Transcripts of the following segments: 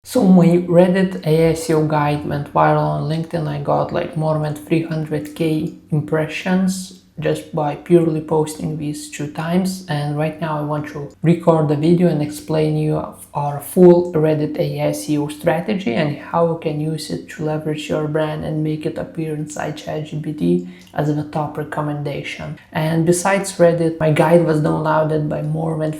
So my Reddit AI SEO guide went viral on LinkedIn. I got like more than 300k impressions just by purely posting these 2 times. And right now I want to record the video and explain you our full Reddit AI SEO strategy and how you can use it to leverage your brand and make it appear inside ChatGPT as the top recommendation. And besides Reddit, my guide was downloaded by more than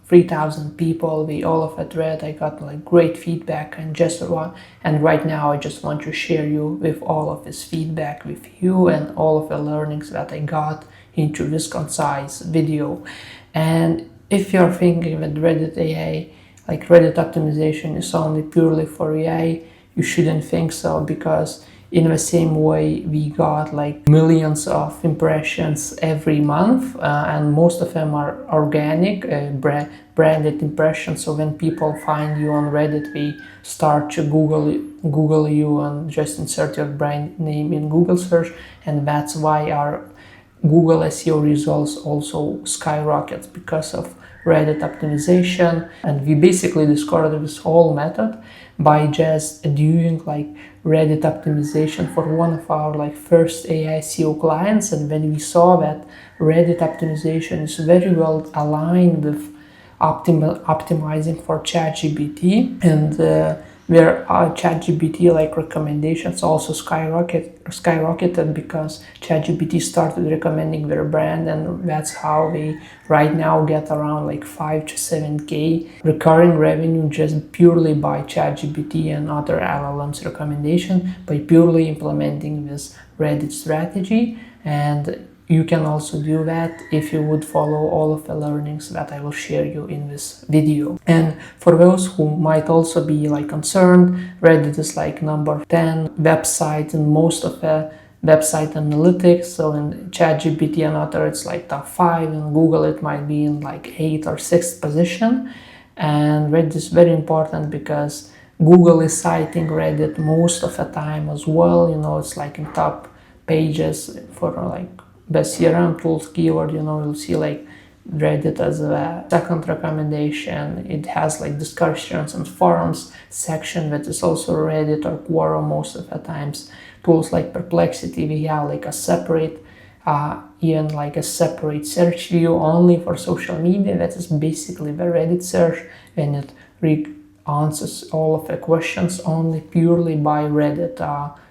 3,000 people. We all of it read. I got like great feedback and right now I just want to share you with all of this feedback with you and all of the learnings that I got into this concise video. And if you're thinking that Reddit AI, like Reddit optimization, is only purely for AI, you shouldn't think so, because in the same way we got like millions of impressions every month, and most of them are organic, branded impressions. So when people find you on Reddit, they start to Google you and just insert your brand name in Google search, and that's why our Google SEO results also skyrocket because of Reddit optimization. And we basically discovered this whole method by just doing like Reddit optimization for one of our like first AI SEO clients. And when we saw that Reddit optimization is very well aligned with optimizing for ChatGPT, and where ChatGPT like recommendations also skyrocketed because ChatGPT started recommending their brand, and that's how they right now get around like 5 to 7k recurring revenue just purely by ChatGPT and other LLMs recommendation by purely implementing this Reddit strategy. And you can also do that if you would follow all of the learnings that I will share you in this video. And for those who might also be like concerned, Reddit is like number 10 website in most of the website analytics. So in ChatGPT and other, it's like top 5. In Google, it might be in like 8th or 6th position. And Reddit is very important because Google is citing Reddit most of the time as well. You know, it's like in top pages for like best CRM tools keyword. You know, you'll see like Reddit as a second recommendation. It has like discussions and forums section that is also Reddit or Quora most of the times. Tools like Perplexity, we have like a separate even like a separate search view only for social media. That is basically the Reddit search, and it answers all of the questions only purely by Reddit,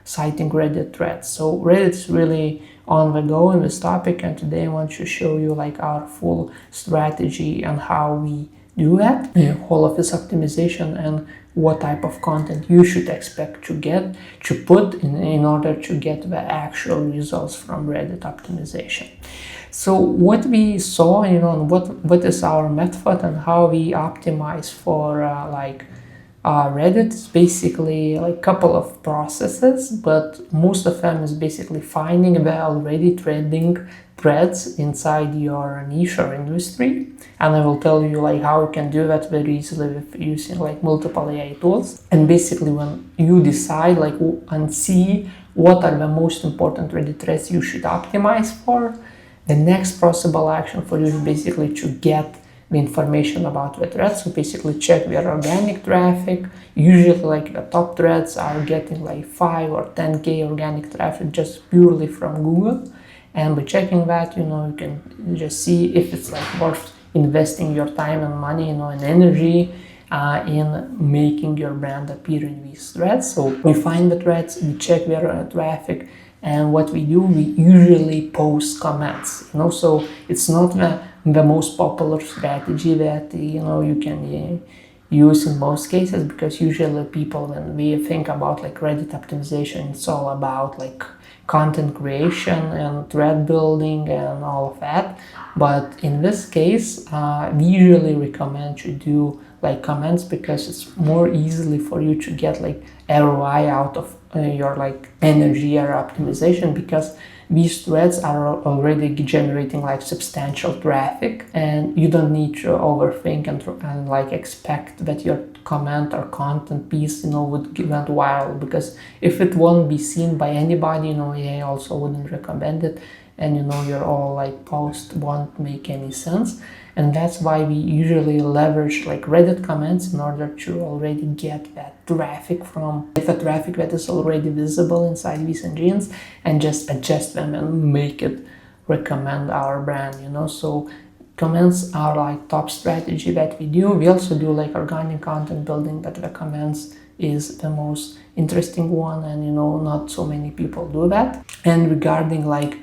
citing Reddit threads. So Reddit is really on the go in this topic, and today I want to show you like our full strategy and how we do that, all of this optimization, and what type of content you should expect to put in order to get the actual results from Reddit optimization. So what we saw, you know, what is our method and how we optimize for Reddit is basically like a couple of processes, but most of them is basically finding the already trending threads inside your niche or industry. And I will tell you like how you can do that very easily with using like multiple AI tools. And basically when you decide like and see what are the most important Reddit threads you should optimize for, the next possible action for you is basically to get the information about the threads. So basically check their organic traffic. Usually like the top threads are getting like 5 or 10k organic traffic just purely from Google. And by checking that, you know, you can just see if it's like worth investing your time and money, you know, and energy in making your brand appear in these threads. So we find the threads, we check their traffic, and what we do, we usually post comments, you know. So it's not the most popular strategy that, you know, you can use in most cases, because usually people, when we think about like Reddit optimization, it's all about like content creation and thread building and all of that. But in this case, we usually recommend to do like comments, because it's more easily for you to get like ROI out of your like energy or optimization, because these threads are already generating like substantial traffic, and you don't need to overthink and like expect that your comment or content piece, you know, would went viral, because if it won't be seen by anybody, you know, AI also wouldn't recommend it. and your all like post won't make any sense. And that's why we usually leverage like Reddit comments in order to already get that traffic from the traffic that is already visible inside these engines, and just adjust them and make it recommend our brand. So comments are like top strategy that we do. We also do like organic content building, but the comments is the most interesting one, and not so many people do that. And regarding like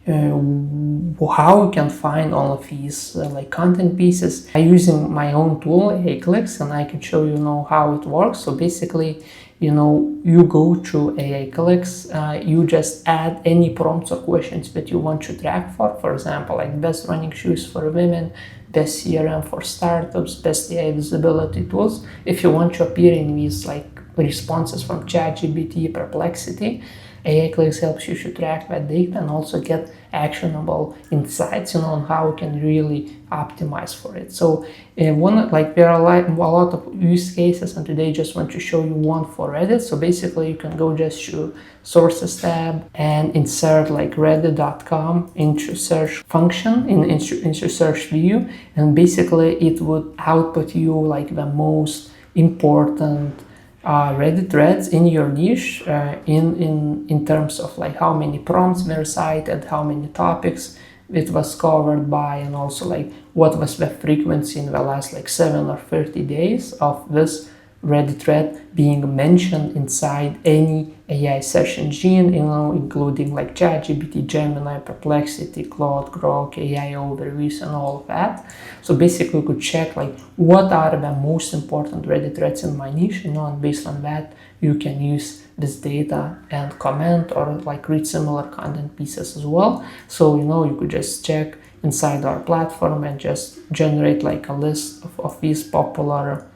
how you can find all of these like content pieces, I'm using my own tool, AIclicks, and I can show how it works. So basically, you go to AIclicks, you just add any prompts or questions that you want to track for example, like best running shoes for women, best CRM for startups, best AI visibility tools. If you want to appear in these like responses from ChatGPT, Perplexity, AIclicks helps you to track that data and also get actionable insights, on how you can really optimize for it. So there are a lot of use cases, and today I just want to show you one for Reddit. So basically, you can go just to Sources tab and insert like reddit.com into search function into search view, and basically it would output you like the most important Reddit threads in your niche, in terms of like how many prompts were cited, how many topics it was covered by, and also like what was the frequency in the last like 7 or 30 days of this Reddit thread being mentioned inside any AI search engine, including like ChatGPT, Gemini, Perplexity, Claude, Grok, AI overviews, and all of that. So basically, you could check like what are the most important Reddit threads in my niche, and based on that, you can use this data and comment or like read similar content pieces as well. So you could just check inside our platform and just generate like a list of these popular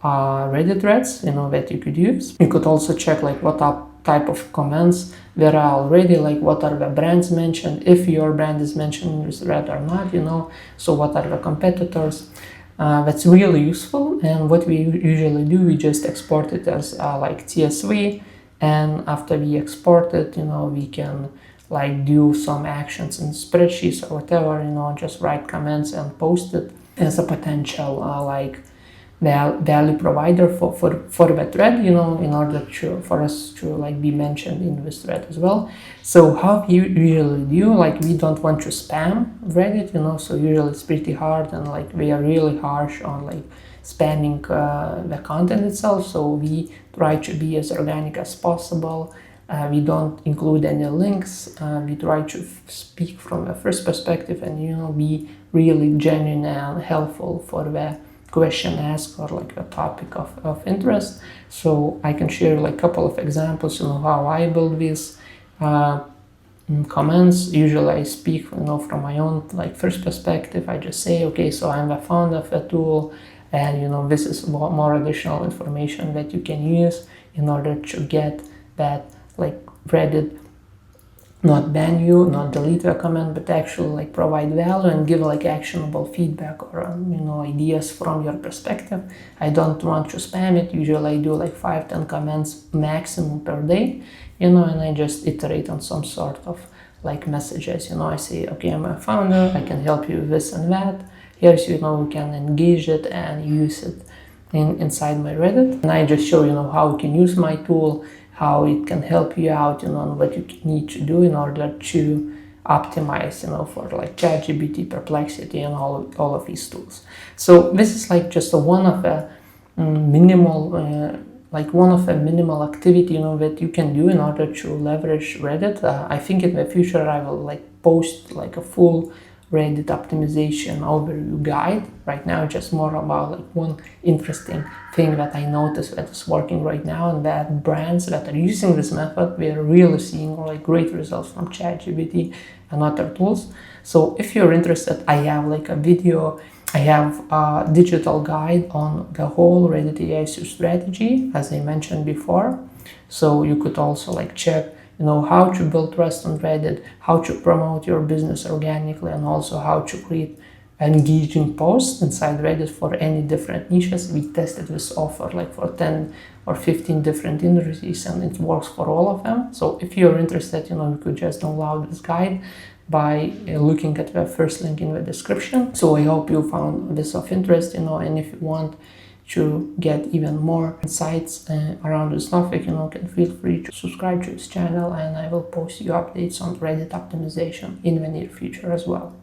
Reddit threads that you could use. You could also check like what type of comments there are already, like what are the brands mentioned, if your brand is mentioned in this thread or not, so what are the competitors. That's really useful, and what we usually do, we just export it as like CSV, and after we export it, we can like do some actions in spreadsheets or whatever, just write comments and post it as a potential like value provider for the thread, in order for us to like be mentioned in this thread as well. So how we usually do, like we don't want to spam Reddit, so usually it's pretty hard, and like we are really harsh on like spamming the content itself. So we try to be as organic as possible. We don't include any links. We try to speak from a first perspective and be really genuine and helpful for the question asked or like a topic of interest. So I can share like a couple of examples, how I build these comments. Usually I speak, from my own like first perspective. I just say, okay, so I'm the founder of a tool, and this is more additional information that you can use in order to get that like Reddit not ban you, not delete the comment, but actually like provide value and give like actionable feedback or ideas from your perspective. I don't want to spam it. Usually I do like 5-10 comments maximum per day, and I just iterate on some sort of like messages. I say, okay, I'm a founder, I can help you with this and that. Here's, we can engage it and use it inside my Reddit. And I just show, how you can use my tool, how it can help you out, on what you need to do in order to optimize, for like ChatGPT, Perplexity, and all of these tools. So this is like just one of a minimal activity, that you can do in order to leverage Reddit. I think in the future I will like post like a full Reddit optimization overview guide. Right now it's just more about like one interesting thing that I noticed that is working right now, and that brands that are using this method, we are really seeing like great results from ChatGPT and other tools. So if you're interested, I have like a video, I have a digital guide on the whole Reddit AI SEO strategy, as I mentioned before. So you could also like check how to build trust on Reddit, how to promote your business organically, and also how to create engaging posts inside Reddit for any different niches. We tested this offer like for 10 or 15 different industries, and it works for all of them. So if you're interested, you could just download this guide. by looking at the first link in the description. So I hope you found this of interest, and if you want to get even more insights around this topic, can feel free to subscribe to this channel, and I will post you updates on Reddit optimization in the near future as well.